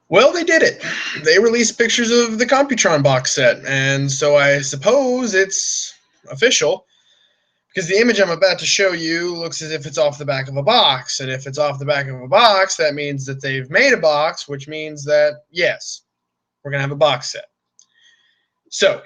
Well, they did it. They released pictures of the Computron box set, and so I suppose it's official, because the image I'm about to show you looks as if it's off the back of a box, and if it's off the back of a box, that means that they've made a box, which means that, yes, we're going to have a box set. So,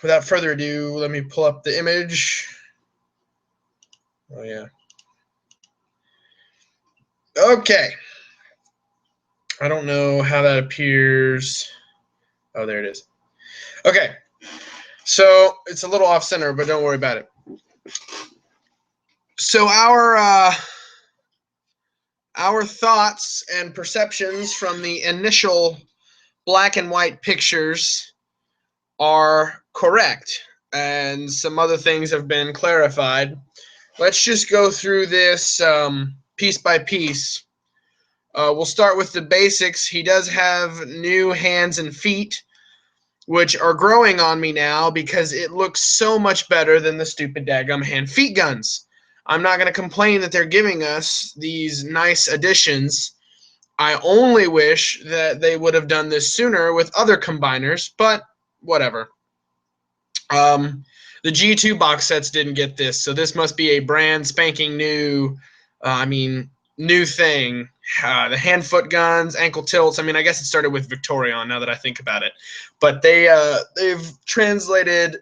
without further ado, let me pull up the image. Oh, yeah. Okay. I don't know how that appears. Oh, there it is. Okay. So, it's a little off-center, but don't worry about it. So, our thoughts and perceptions from the initial black and white pictures are correct, and some other things have been clarified. Let's just go through this piece by piece. We'll start with the basics. He does have new hands and feet, which are growing on me now because it looks so much better than the stupid daggum hand-feet guns. I'm not going to complain that they're giving us these nice additions. I only wish that they would have done this sooner with other combiners, but whatever. The G2 box sets didn't get this, so this must be a brand spanking new, new thing. The hand-foot guns, ankle tilts. I mean, I guess it started with Victorion, now that I think about it. But they've translated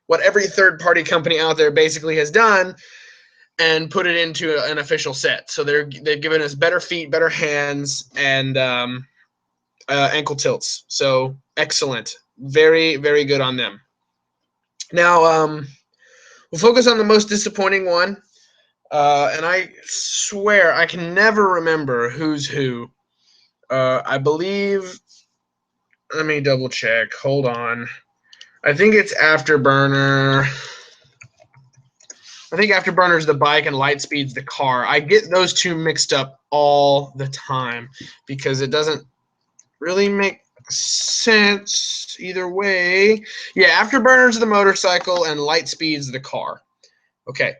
what every third-party company out there basically has done and put it into an official set. So they've given us better feet, better hands, and ankle tilts. So excellent. Very, very good on them. Now, we'll focus on the most disappointing one. And I swear I can never remember who's who. I believe, let me double check. Hold on. I think it's Afterburner. I think Afterburner's the bike and Lightspeed's the car. I get those two mixed up all the time because it doesn't really make sense either way. Yeah, Afterburner's the motorcycle and Lightspeed's the car. Okay.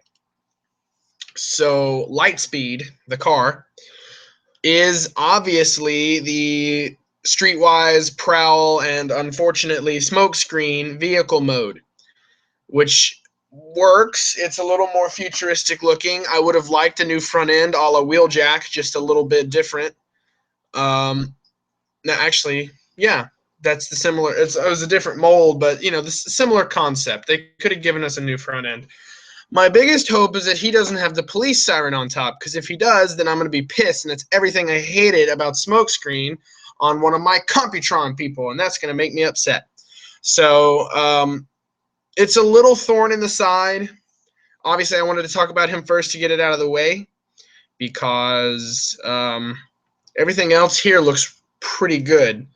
So Lightspeed, the car, is obviously the Streetwise, Prowl, and unfortunately Smokescreen vehicle mode, which works. It's a little more futuristic looking. I would have liked a new front end a la Wheeljack, just a little bit different. No, actually, yeah, that's the similar. It was a different mold, but you know, the similar concept. They could have given us a new front end. My biggest hope is that he doesn't have the police siren on top, because if he does, then I'm going to be pissed, and it's everything I hated about Smokescreen on one of my Computron people, and that's going to make me upset. So it's a little thorn in the side. Obviously, I wanted to talk about him first to get it out of the way, because everything else here looks pretty good.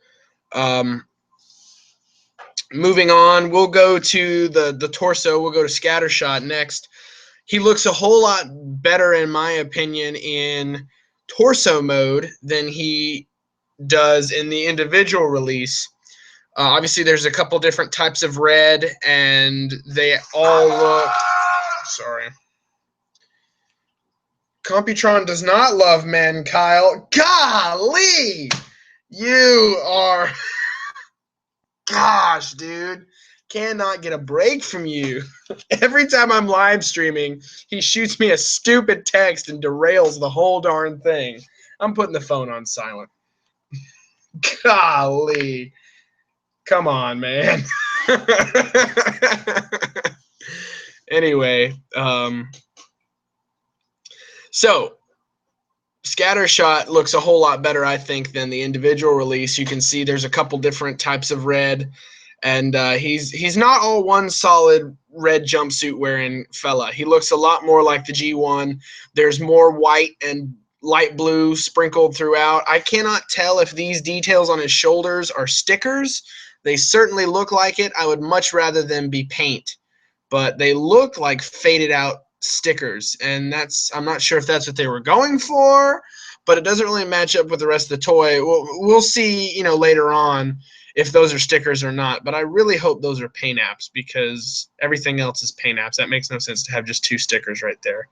Moving on, we'll go to the torso. We'll go to Scattershot next. He looks a whole lot better, in my opinion, in torso mode than he does in the individual release. Obviously, there's a couple different types of red, and they all look... Sorry. Computron does not love men, Kyle. Golly! You are... Gosh, dude. Cannot get a break from you. Every time I'm live streaming, he shoots me a stupid text and derails the whole darn thing. I'm putting the phone on silent. Golly. Come on, man. Anyway, so Scattershot looks a whole lot better, I think, than the individual release. You can see there's a couple different types of red. And he's not all one solid red jumpsuit wearing fella. He looks a lot more like the G1. There's more white and light blue sprinkled throughout. I cannot tell if these details on his shoulders are stickers. They certainly look like it. I would much rather them be paint. But they look like faded out stickers. And I'm not sure if that's what they were going for, but it doesn't really match up with the rest of the toy. We'll see, later on if those are stickers or not, but I really hope those are paint apps, because everything else is paint apps. That makes no sense to have just two stickers right there.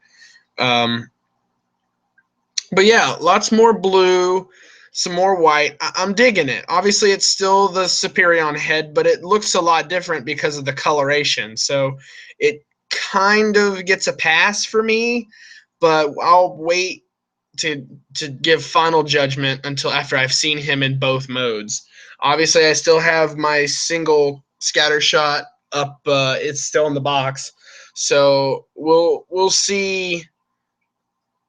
But yeah, lots more blue, some more white. I'm digging it. Obviously, it's still the Superion head, but it looks a lot different because of the coloration. So it kind of gets a pass for me, but I'll wait to give final judgment until after I've seen him in both modes. Obviously, I still have my single scatter shot up. It's still in the box, so we'll see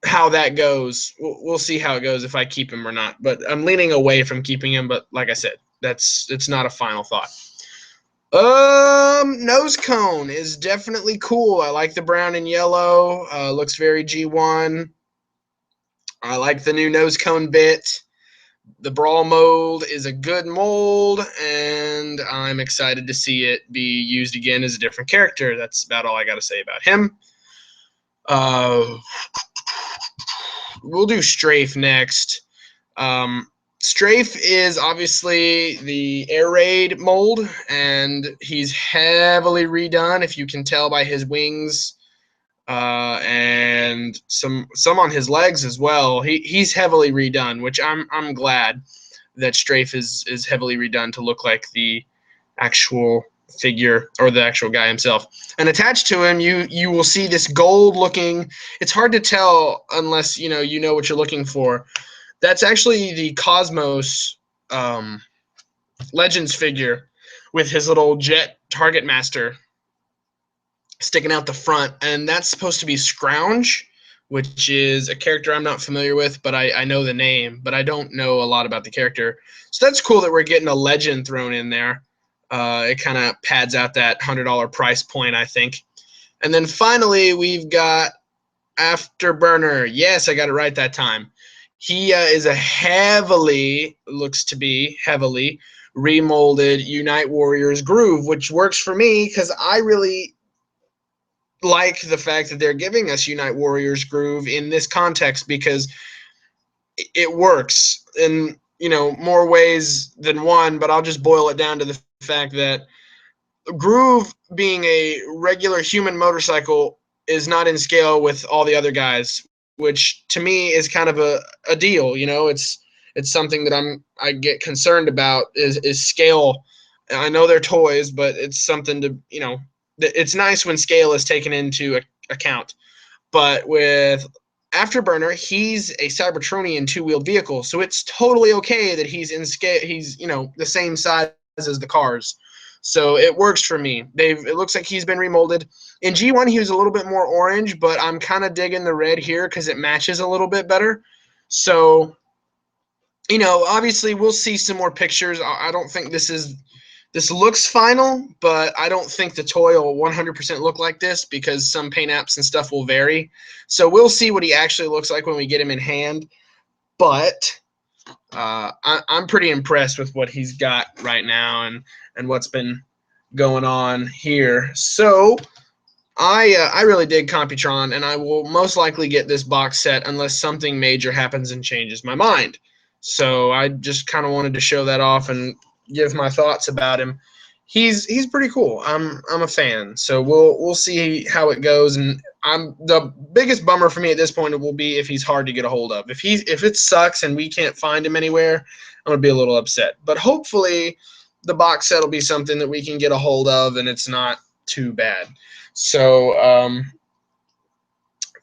how that goes. We'll see how it goes if I keep him or not. But I'm leaning away from keeping him. But like I said, it's not a final thought. Nose cone is definitely cool. I like the brown and yellow. Looks very G1. I like the new nose cone bit. The brawl mold is a good mold, and I'm excited to see it be used again as a different character. That's about all I got to say about him. We'll do Strafe next. Strafe is obviously the air raid mold, and he's heavily redone, if you can tell by his wings, and some on his legs as well. He's heavily redone, which I'm glad that Strafe is heavily redone to look like the actual figure or the actual guy himself. And attached to him, you will see this gold looking. It's hard to tell unless you know what you're looking for. That's actually the Cosmos Legends figure with his little jet target master sticking out the front, and that's supposed to be Scrounge, which is a character I'm not familiar with, but I know the name, but I don't know a lot about the character. So that's cool that we're getting a legend thrown in there. It kind of pads out that $100 price point, I think. And then finally, we've got Afterburner. Yes, I got it right that time. He is a looks to be heavily remolded Unite Warriors Groove, which works for me because I really like the fact that they're giving us Unite Warriors Groove in this context because it works in more ways than one. But I'll just boil it down to the fact that Groove, being a regular human motorcycle, is not in scale with all the other guys, which to me is kind of a deal. It's something that I get concerned about is scale. I know they're toys, but it's something to it's nice when scale is taken into account. But with Afterburner, he's a Cybertronian two-wheeled vehicle, so it's totally okay that he's in scale. He's the same size as the cars. So it works for me. It looks like he's been remolded. In G1, he was a little bit more orange, but I'm kind of digging the red here because it matches a little bit better. So, obviously we'll see some more pictures. I don't think this looks final, but I don't think the toy will 100% look like this because some paint apps and stuff will vary. So we'll see what he actually looks like when we get him in hand. But I'm pretty impressed with what he's got right now and what's been going on here. So I really dig Computron, and I will most likely get this box set unless something major happens and changes my mind. So I just kind of wanted to show that off and give my thoughts about him. He's pretty cool. I'm a fan. So we'll see how it goes. And the biggest bummer for me at this point will be if he's hard to get a hold of. If it sucks and we can't find him anywhere, I'm gonna be a little upset. But hopefully the box set will be something that we can get a hold of and it's not too bad. So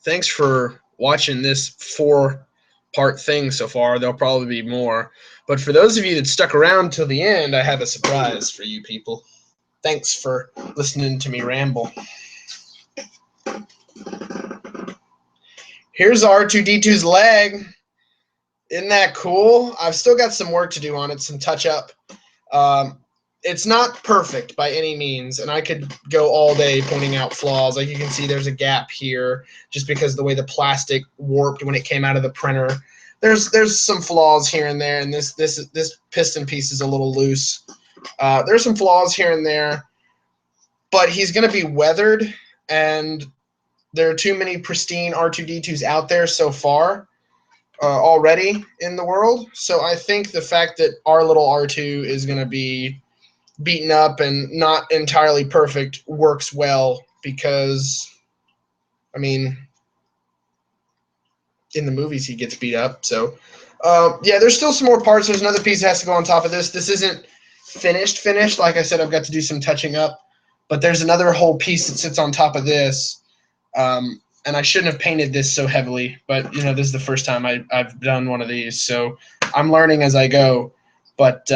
thanks for watching this 4-part thing so far. There'll probably be more. But for those of you that stuck around till the end, I have a surprise for you people. Thanks for listening to me ramble. Here's R2-D2's leg. Isn't that cool? I've still got some work to do on it, some touch-up. It's not perfect by any means, and I could go all day pointing out flaws. Like you can see there's a gap here just because of the way the plastic warped when it came out of the printer. There's some flaws here and there, and this piston piece is a little loose. There's some flaws here and there, but he's going to be weathered, and there are too many pristine R2-D2s out there so far already in the world. So I think the fact that our little R2 is going to be beaten up and not entirely perfect works well because, I mean, in the movies he gets beat up. So Yeah, there's still some more parts. There's another piece that has to go on top of this. This isn't finished. Like I said, I've got to do some touching up. But there's another whole piece that sits on top of this. And I shouldn't have painted this so heavily, but this is the first time I've done one of these, so I'm learning as I go. But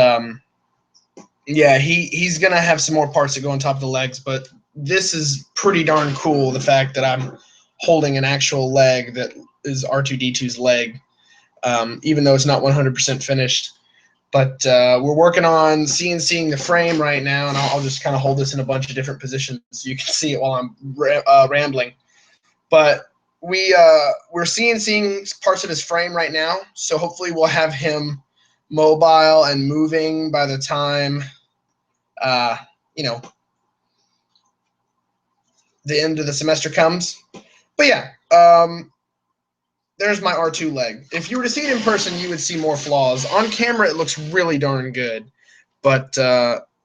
yeah, he's gonna have some more parts that go on top of the legs, but this is pretty darn cool. The fact that I'm holding an actual leg that is R2-D2's leg, even though it's not 100% finished. But we're working on CNCing the frame right now, and I'll just kind of hold this in a bunch of different positions so you can see it while I'm rambling. But we're CNCing parts of his frame right now, so hopefully we'll have him mobile and moving by the time the end of the semester comes. But yeah, there's my R2 leg. If you were to see it in person, you would see more flaws. On camera, it looks really darn good, but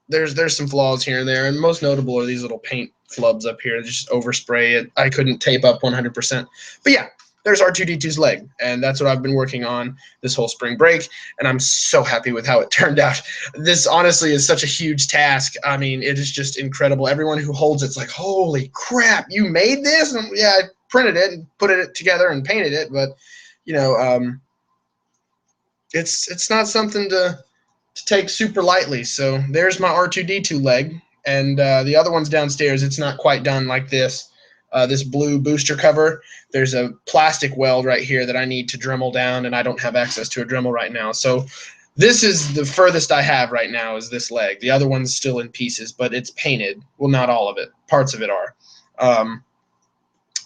there's some flaws here and there, and most notable are these little paint flubs up here. Just overspray it. I couldn't tape up 100%. But yeah, there's R2-D2's leg, and that's what I've been working on this whole spring break, and I'm so happy with how it turned out. This honestly is such a huge task. I mean, it is just incredible. Everyone who holds it's like, holy crap, you made this? And yeah, I printed it and put it together and painted it, but it's not something to take super lightly. So there's my R2-D2 leg, and the other one's downstairs. It's not quite done like this. This blue booster cover, there's a plastic weld right here that I need to Dremel down, and I don't have access to a Dremel right now. So this is the furthest I have right now is this leg. The other one's still in pieces, but it's painted. Well, not all of it. Parts of it are.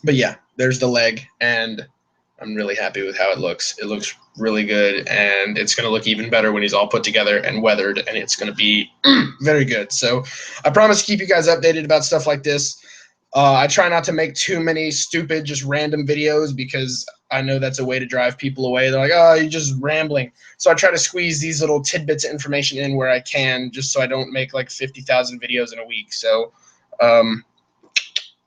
But yeah, there's the leg, and I'm really happy with how it looks. It looks really good, and it's going to look even better when he's all put together and weathered, and it's going to be very good. So I promise to keep you guys updated about stuff like this. I try not to make too many stupid, just random videos because I know that's a way to drive people away. They're like, oh, you're just rambling. So I try to squeeze these little tidbits of information in where I can, just so I don't make like 50,000 videos in a week. So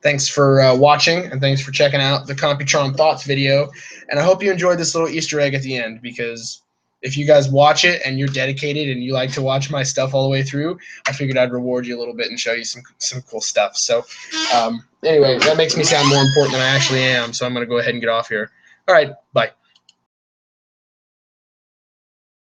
thanks for watching, and thanks for checking out the Computron Thoughts video. And I hope you enjoyed this little Easter egg at the end, because if you guys watch it and you're dedicated and you like to watch my stuff all the way through, I figured I'd reward you a little bit and show you some cool stuff. So anyway, that makes me sound more important than I actually am, so I'm going to go ahead and get off here. All right, bye.